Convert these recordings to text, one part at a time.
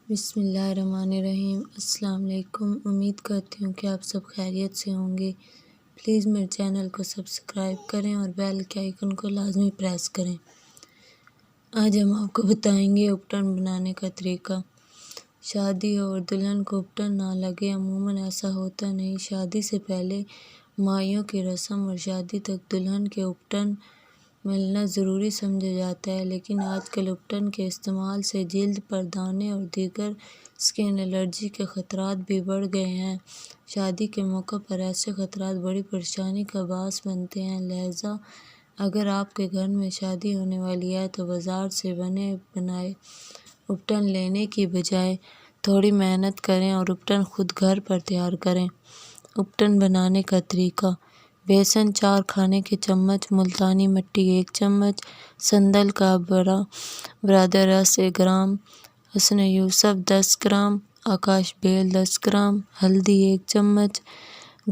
بسم اللہ الرحمن الرحیم۔ السلام علیکم۔ امید کرتی ہوں کہ آپ سب خیریت سے ہوں گے۔ پلیز میرے چینل کو سبسکرائب کریں اور بیل کے آئیکن کو لازمی پریس کریں۔ آج ہم آپ کو بتائیں گے اپٹن بنانے کا طریقہ۔ شادی ہو اور دلہن کو اپٹن نہ لگے، عموماً ایسا ہوتا نہیں۔ شادی سے پہلے مایوں کی رسم اور شادی تک دلہن کے اپٹن ملنا ضروری سمجھا جاتا ہے، لیکن آج کل اپٹن کے استعمال سے جلد پر دانے اور دیگر اسکن الرجی کے خطرات بھی بڑھ گئے ہیں۔ شادی کے موقع پر ایسے خطرات بڑی پریشانی کا باعث بنتے ہیں، لہذا اگر آپ کے گھر میں شادی ہونے والی ہے تو بازار سے بنے بنائے اپٹن لینے کی بجائے تھوڑی محنت کریں اور اپٹن خود گھر پر تیار کریں۔ اپٹن بنانے کا طریقہ: بیسن 4 کھانے کے چمچ، ملتانی مٹی 1 چمچ، سندل کا برادہ رس 1 گرام، حسن یوسف 10 گرام، آکاش بیل 10 گرام، ہلدی 1 چمچ،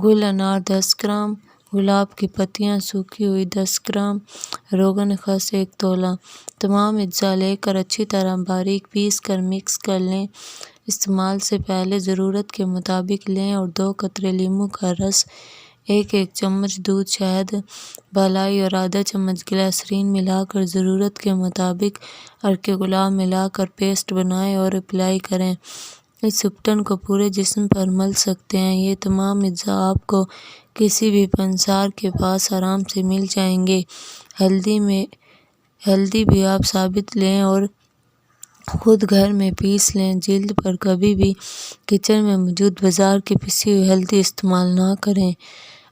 گل انار 10 گرام، گلاب کی پتیاں سوکھی ہوئی 10 گرام، روغن خس 1 تولہ۔ تمام اجزاء لے کر اچھی طرح باریک پیس کر مکس کر لیں۔ استعمال سے پہلے ضرورت کے مطابق لیں اور 2 قطرے لیموں کا رس، 1 چمچ دودھ شہد بالائی اور آدھا چمچ گلیسرین ملا کر ضرورت کے مطابق عرق گلاب ملا کر پیسٹ بنائیں اور اپلائی کریں۔ اس اپٹن کو پورے جسم پر مل سکتے ہیں۔ یہ تمام اجزاء آپ کو کسی بھی پنسار کے پاس آرام سے مل جائیں گے۔ ہلدی بھی آپ ثابت لیں اور خود گھر میں پیس لیں۔ جلد پر کبھی بھی کچن میں موجود بازار کی پسی ہوئی ہلدی استعمال نہ کریں۔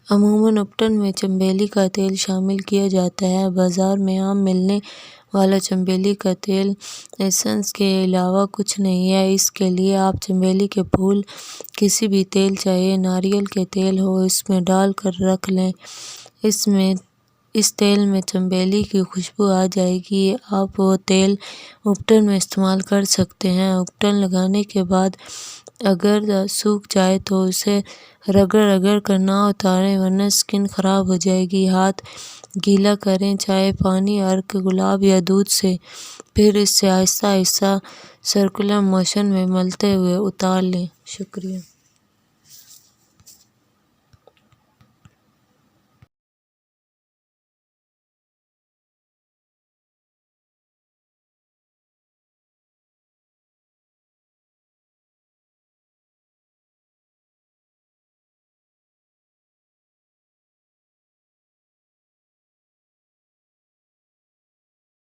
عموماً اپٹن میں چنبیلی کا تیل شامل کیا جاتا ہے۔ بازار میں عام ملنے والا چنبیلی کا تیل ایسنس کے علاوہ کچھ نہیں ہے۔ اس کے لیے آپ چنبیلی کے پھول کسی بھی تیل چاہے ناریل کے تیل ہو اس میں ڈال کر رکھ لیں۔ اس تیل میں چنبیلی کی خوشبو آ جائے گی، آپ وہ تیل اپٹن میں استعمال کر سکتے ہیں۔ اپٹن لگانے کے بعد اگر سوکھ جائے تو اسے رگڑ کر نہ اتاریں ورنہ اسکن خراب ہو جائے گی۔ ہاتھ گیلا کریں، چاہے پانی، عرق گلاب یا دودھ سے، پھر اسے آہستہ آہستہ سرکولر موشن میں ملتے ہوئے اتار لیں۔ شکریہ۔